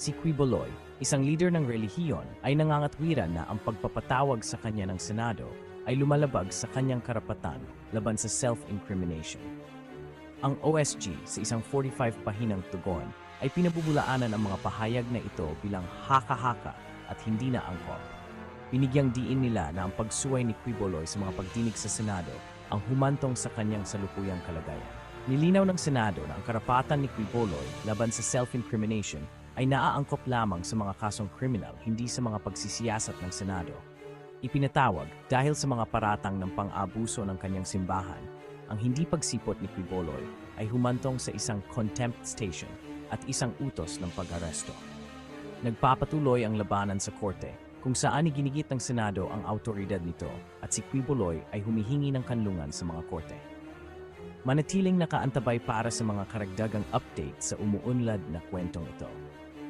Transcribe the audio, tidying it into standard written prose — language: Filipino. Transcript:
Si Quiboloy, isang leader ng relihiyon, ay nangangatwiran na ang pagpapatawag sa kanya ng Senado ay lumalabag sa kanyang karapatan laban sa self-incrimination. Ang OSG sa isang 45 pahinang tugon ay pinabubulaanan ang mga pahayag na ito bilang haka-haka at hindi na angkop. Binigyang diin nila na ang pagsuway ni Quiboloy sa mga pagdinig sa Senado ang humantong sa kanyang salukuyang kalagayan. Nilinaw ng Senado na ang karapatan ni Quiboloy laban sa self-incrimination ay naaangkop lamang sa mga kasong kriminal, hindi sa mga pagsisiyasat ng Senado. Ipinatawag dahil sa mga paratang ng pang-abuso ng kanyang simbahan, ang hindi pagsipot ni Quiboloy ay humantong sa isang contempt station at isang utos ng pag-aresto. Nagpapatuloy ang labanan sa korte kung saan iginigit ng Senado ang autoridad nito at si Quiboloy ay humihingi ng kanlungan sa mga korte. Manatiling nakaantabay para sa mga karagdagang update sa umuunlad na kwentong ito.